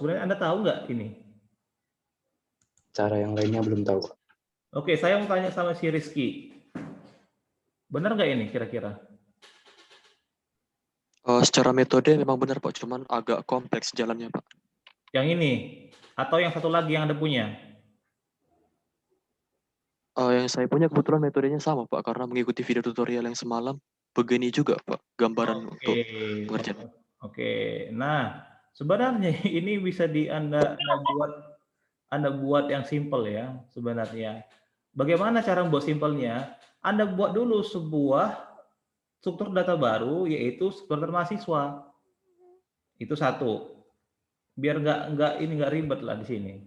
Sebenarnya Anda tahu nggak ini? Cara yang lainnya belum tahu. Oke, saya mau tanya sama si Rizky. Benar nggak ini kira-kira? Secara metode memang benar Pak, cuman agak kompleks jalannya Pak. Yang ini? Atau yang satu lagi yang Anda punya? Yang saya punya kebetulan metodenya sama Pak, karena mengikuti video tutorial yang semalam, begini juga Pak, gambaran untuk pengerjaan. Oke. Nah, sebenarnya ini bisa Anda buat yang simple ya sebenarnya. Bagaimana cara membuat simpelnya? Anda buat dulu sebuah struktur data baru, yaitu supporter mahasiswa. Itu satu. Biar nggak ribet lah di sini.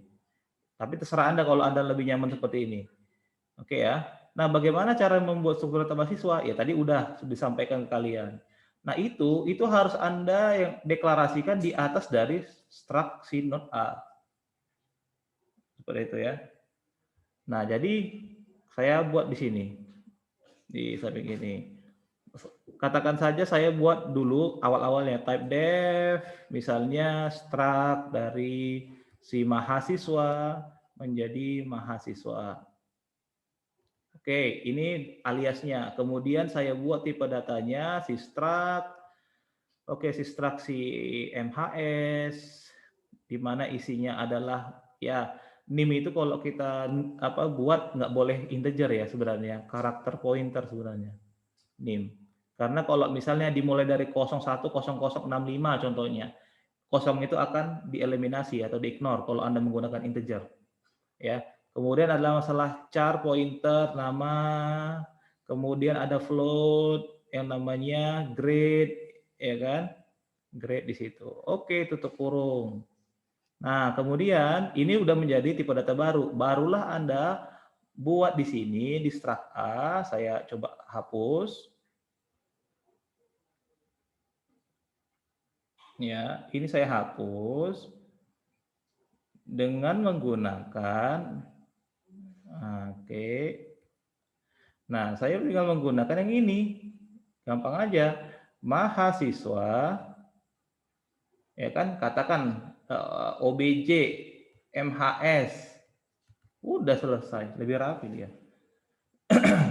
Tapi terserah Anda kalau Anda lebih nyaman seperti ini. Oke ya. Nah, bagaimana cara membuat struktur data mahasiswa? Ya tadi udah disampaikan ke kalian. Nah, itu harus Anda yang deklarasikan di atas dari struct si node A. Seperti itu ya. Nah, jadi saya buat di sini. Di samping ini. Katakan saja saya buat dulu awal-awalnya type def, misalnya struct dari si mahasiswa menjadi mahasiswa. Oke, ini aliasnya. Kemudian saya buat tipe datanya si struct. Oke, si struct si MHS, di mana isinya adalah ya nim itu kalau kita buat nggak boleh integer ya sebenarnya, karakter pointer sebenarnya nim. Karena kalau misalnya dimulai dari 010065 contohnya, kosong itu akan dieliminasi atau di-ignore kalau Anda menggunakan integer. Ya. Kemudian adalah masalah char pointer nama, kemudian ada float yang namanya grade, ya kan? Grade di situ. Oke, tutup kurung. Nah, kemudian ini udah menjadi tipe data baru. Barulah Anda buat di sini di struct A, saya coba hapus. Ya, ini saya hapus dengan menggunakan oke. Nah, saya tinggal menggunakan yang ini. Gampang aja. Mahasiswa ya kan, katakan OBJ MHS. Udah selesai, lebih rapi dia.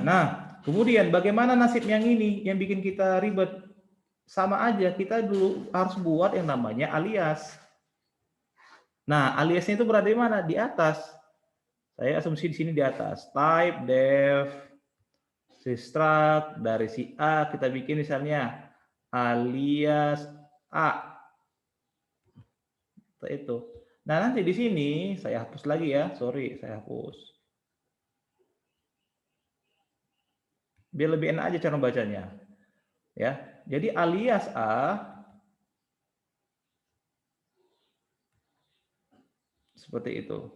Nah, kemudian bagaimana nasib yang ini yang bikin kita ribet? Sama aja, kita dulu harus buat yang namanya alias. Nah, aliasnya itu berada di mana? Di atas. Saya asumsi di sini di atas. Type def si struct dari si A kita bikin misalnya alias A. Itu. Nah, nanti di sini saya hapus lagi ya. Sorry, saya hapus. Biar lebih enak aja cara bacanya. Ya. Jadi alias A seperti itu.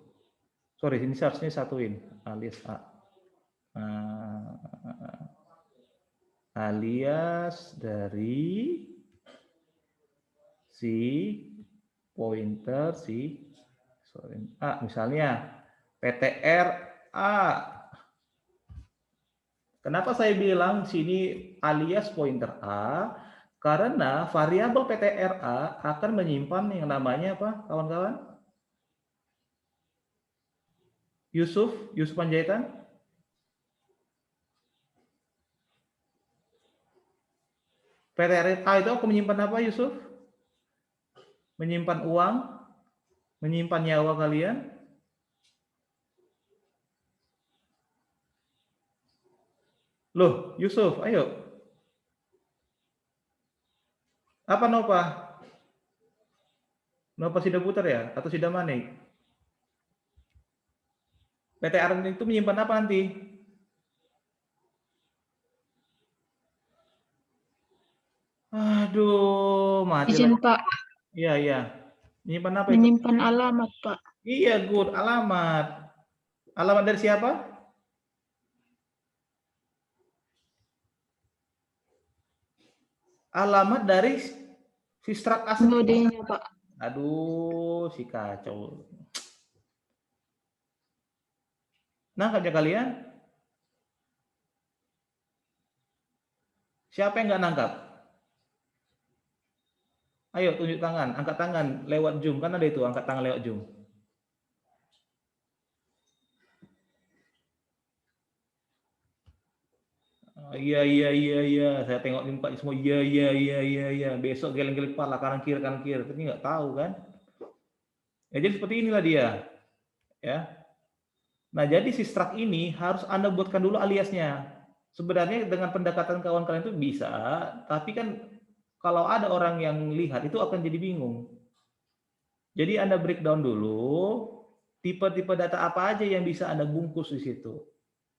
Sorry, ini seharusnya satuin alias A. Alias dari si pointer si A, misalnya PTR A. Kenapa saya bilang sini alias pointer A? Karena variabel PTR A akan menyimpan yang namanya apa, kawan-kawan? Yusuf Panjaitan? PTR A itu aku menyimpan apa, Yusuf? Menyimpan uang? Menyimpan nyawa kalian? Loh, Yusuf, ayo. Apa Nova? Nova sudah putar ya? Atau sudah manik? PTR itu menyimpan apa nanti? Aduh, mati Izin lagi. Pak, Iya, iya. Menyimpan apa itu? menyimpan alamat Pak. Iya, good. Alamat. Alamat dari siapa? Alamat dari si struct asli. Nodenya Pak. Aduh, si kacau. Nangkap ya kalian? Siapa yang nggak nangkap? Ayo tunjuk tangan, angkat tangan lewat Zoom. Kan ada itu, angkat tangan lewat Zoom. Iya, iya, iya, iya. Saya tengok di muka semua. Iya, iya, iya, iya, iya. Besok geleng-geleng kepala kanan kiri kanan kiri. Tapi nggak tahu kan? Ya, jadi seperti inilah dia. Ya. Nah, jadi si struct ini harus Anda buatkan dulu aliasnya. Sebenarnya dengan pendekatan kawan kalian itu bisa, tapi kan kalau ada orang yang lihat itu akan jadi bingung. Jadi Anda breakdown dulu tipe-tipe data apa aja yang bisa Anda bungkus di situ.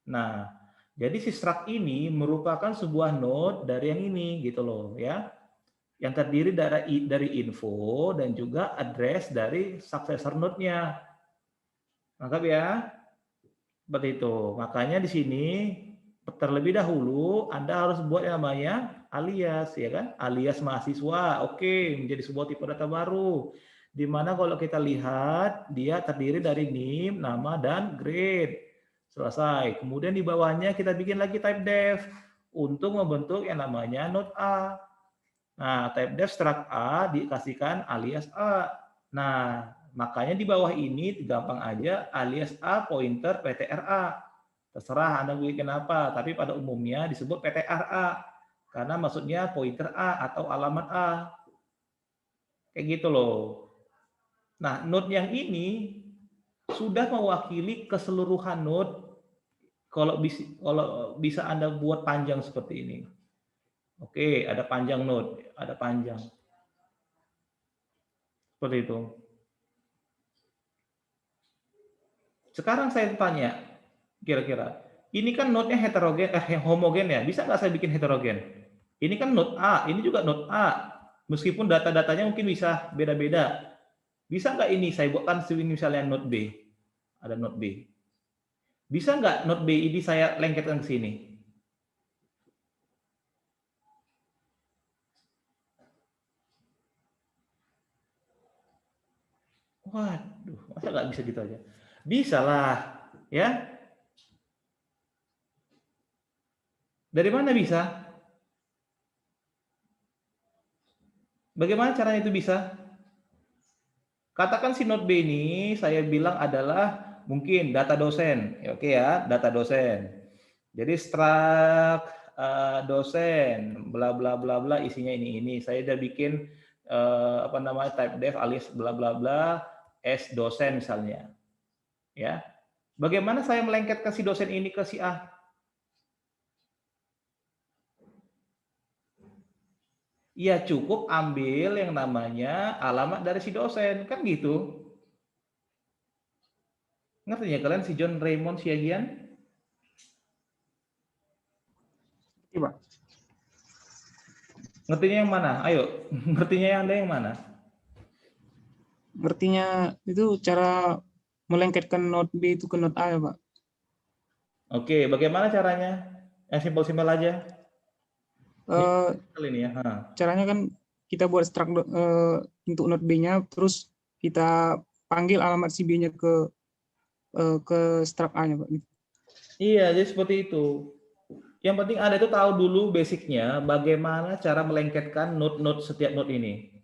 Nah, jadi si struct ini merupakan sebuah node dari yang ini gitu loh ya. Yang terdiri dari info dan juga address dari successor node-nya. Mantap ya. Seperti itu. Makanya di sini terlebih dahulu Anda harus buat yang namanya alias ya kan? Alias mahasiswa. Oke, menjadi sebuah tipe data baru. Di mana kalau kita lihat dia terdiri dari NIM, nama dan grade. Selesai. Kemudian di bawahnya kita bikin lagi type def untuk membentuk yang namanya node A. Nah, type def struct A dikasihkan alias A. Nah, makanya di bawah ini gampang aja alias A pointer PTRA. Terserah Anda bikin apa, tapi pada umumnya disebut PTRA karena maksudnya pointer A atau alamat A. Kayak gitu loh. Nah, node yang ini sudah mewakili keseluruhan node kalau bisa Anda buat panjang seperti ini. Oke, ada panjang node, ada panjang. Seperti itu. Sekarang saya tanya, kira-kira, ini kan node-nya heterogen, homogen ya, bisa nggak saya bikin heterogen? Ini kan node A, ini juga node A, meskipun data-datanya mungkin bisa beda-beda. Bisa nggak ini saya buatkan misalnya node B, ada node B. Bisa nggak node B ini saya lengketkan ke sini? Waduh, masa nggak bisa gitu aja? Bisa lah, ya. Dari mana bisa? Bagaimana caranya itu bisa? Katakan si node B ini saya bilang adalah mungkin data dosen, ya, oke ya, data dosen. Jadi struct dosen, bla bla bla bla, isinya ini. Saya udah bikin apa namanya type def alias bla bla bla s dosen misalnya, ya. Bagaimana saya melengketkan si dosen ini ke si A? Ya cukup ambil yang namanya alamat dari si dosen, kan gitu. Ngerti ya kalian si John Raymond Siagian? Iya, Pak. Ngertinya yang mana? Ayo, ngertinya yang ada yang mana? Ngertinya itu cara melengketkan node B itu ke node A ya, Pak. Oke, bagaimana caranya? Yang simpel-simpel aja. Kali ini ya. Caranya kan kita buat struct untuk node B-nya, terus kita panggil alamat si B-nya ke struct A-nya, Pak. Iya, jadi seperti itu. Yang penting Anda itu tahu dulu basicnya bagaimana cara melengketkan node-node setiap node ini.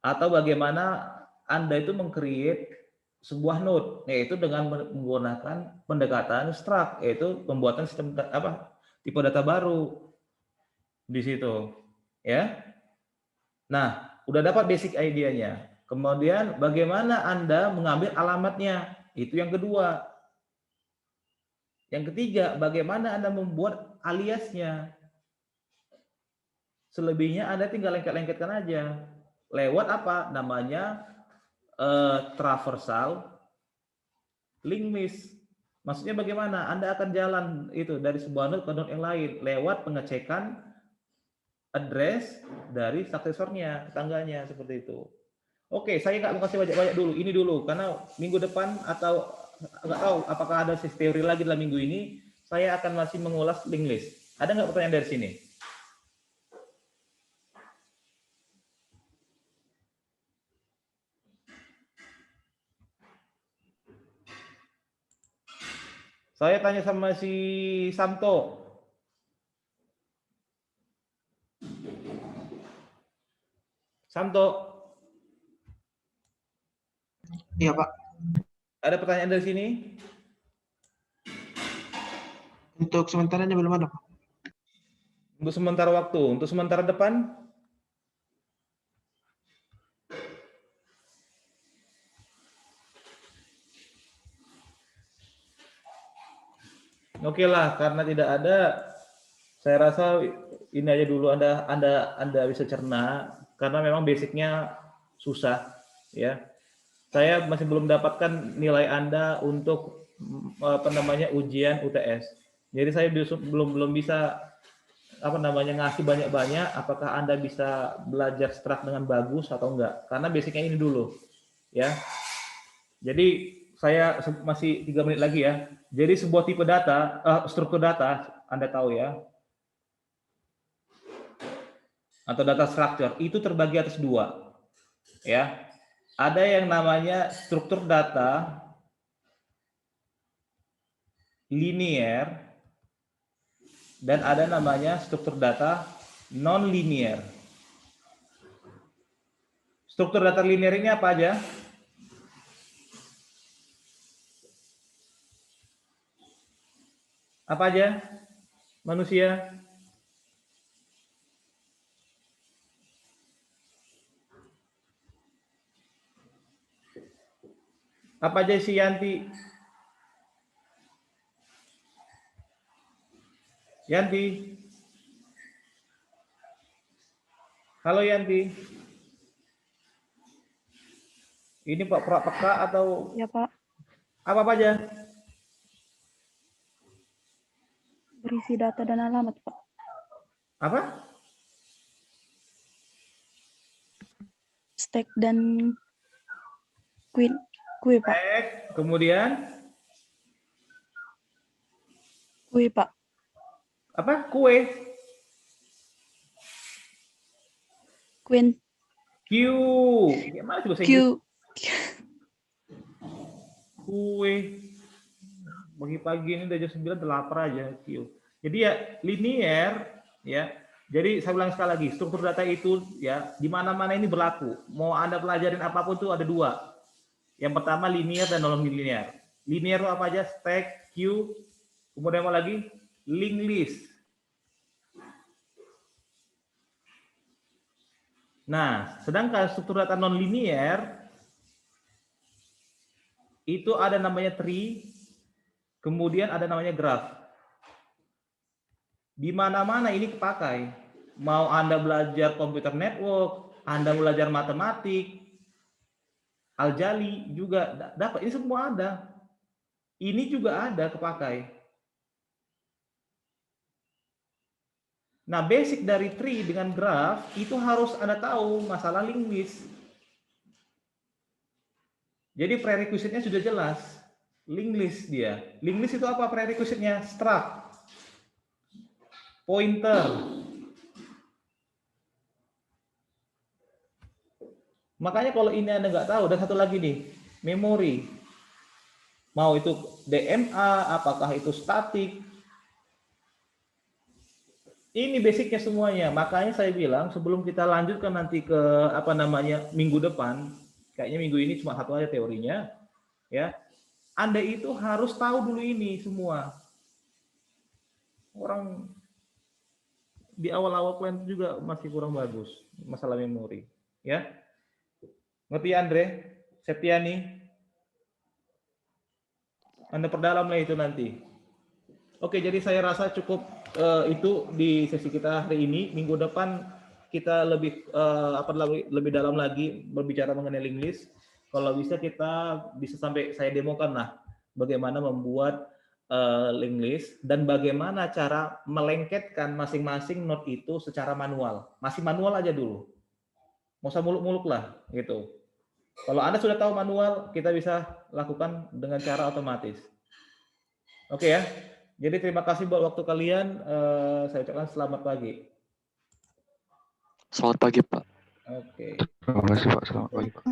Atau bagaimana Anda itu meng-create sebuah node, yaitu dengan menggunakan pendekatan struct, yaitu pembuatan sistem tipe data baru di situ. Ya. Nah, udah dapat basic idenya. Kemudian bagaimana Anda mengambil alamatnya? Itu yang kedua. Yang ketiga, bagaimana Anda membuat aliasnya? Selebihnya Anda tinggal lengket-lengketkan aja. Lewat apa? Namanya traversal link list. Maksudnya bagaimana? Anda akan jalan itu dari sebuah node ke node yang lain lewat pengecekan address dari suksesornya, tetangganya, seperti itu. Oke, saya nggak mau kasih banyak-banyak dulu. Ini dulu, karena minggu depan atau nggak tahu apakah ada teori lagi dalam minggu ini, saya akan masih mengulas link list. Ada nggak pertanyaan dari sini? Saya tanya sama si Samto. Kamto, Iya, Pak. ada pertanyaan dari sini? Untuk sementaranya belum ada, Pak. Untuk sementara waktu, untuk sementara depan? Oke lah, karena tidak ada, saya rasa ini aja dulu Anda bisa cerna, karena memang basicnya susah, ya. Saya masih belum dapatkan nilai Anda untuk ujian UTS. Jadi saya belum bisa ngasih banyak-banyak. Apakah Anda bisa belajar struct dengan bagus atau enggak? Karena basicnya ini dulu, ya. Jadi saya masih 3 menit lagi ya. Jadi sebuah tipe data, struktur data, Anda tahu ya, atau data structure itu terbagi atas 2, ya. Ada yang namanya struktur data linear dan ada namanya struktur data non-linear. Struktur data linear ini apa aja? Apa aja? Manusia? Apa aja si Yanti? Yanti? Halo Yanti? Ini Pak peka atau? Ya Pak, Apa aja? berisi data dan alamat Pak. Apa? Stack dan kue Pak. Kemudian? Kue Pak. Apa? Kue? Queen Q. Gimana sih bahasa Inggris? Q. Kue. Pagi-pagi ini udah jam 9 udah lapar aja. Q. Jadi ya linear ya. Jadi saya ulang sekali lagi, struktur data itu ya di mana-mana ini berlaku. Mau Anda pelajarin apapun tuh ada 2. Yang pertama linear dan non-linear. Linear itu apa aja? Stack, queue, kemudian apa lagi? Linked list. Nah, sedangkan struktur data non-linear itu ada namanya tree, kemudian ada namanya graph. Di mana-mana ini kepakai. Mau Anda belajar computer network, Anda belajar matematik, aljali juga dapat. Ini semua ada. Ini juga ada kepakai. Nah, basic dari tree dengan graph itu harus Anda tahu masalah linked list. Jadi prerequisite-nya sudah jelas. Linked list dia. Linked list itu apa prerequisite-nya? Struct, pointer. Makanya kalau ini Anda nggak tahu, dan satu lagi nih, memori. Mau itu DMA, apakah itu statik. Ini basicnya semuanya. Makanya saya bilang sebelum kita lanjutkan nanti ke minggu depan, kayaknya minggu ini cuma satu aja teorinya, ya. Anda itu harus tahu dulu ini semua. Orang di awal-awal plan juga masih kurang bagus masalah memori, ya. Ngerti Andre? Septiani? Anda perdalamlah itu nanti. Oke, jadi saya rasa cukup itu di sesi kita hari ini. Minggu depan kita lebih dalam lagi berbicara mengenai linked list. Kalau bisa kita bisa sampai saya demokan lah bagaimana membuat linked list dan bagaimana cara melengketkan masing-masing node itu secara manual. Masih manual aja dulu. Nggak usah muluk-muluk lah gitu. Kalau Anda sudah tahu manual, kita bisa lakukan dengan cara otomatis. Oke ya. Jadi terima kasih buat waktu kalian. Saya ucapkan selamat pagi. Selamat pagi, Pak. Oke. Terima kasih Pak, selamat pagi Pak.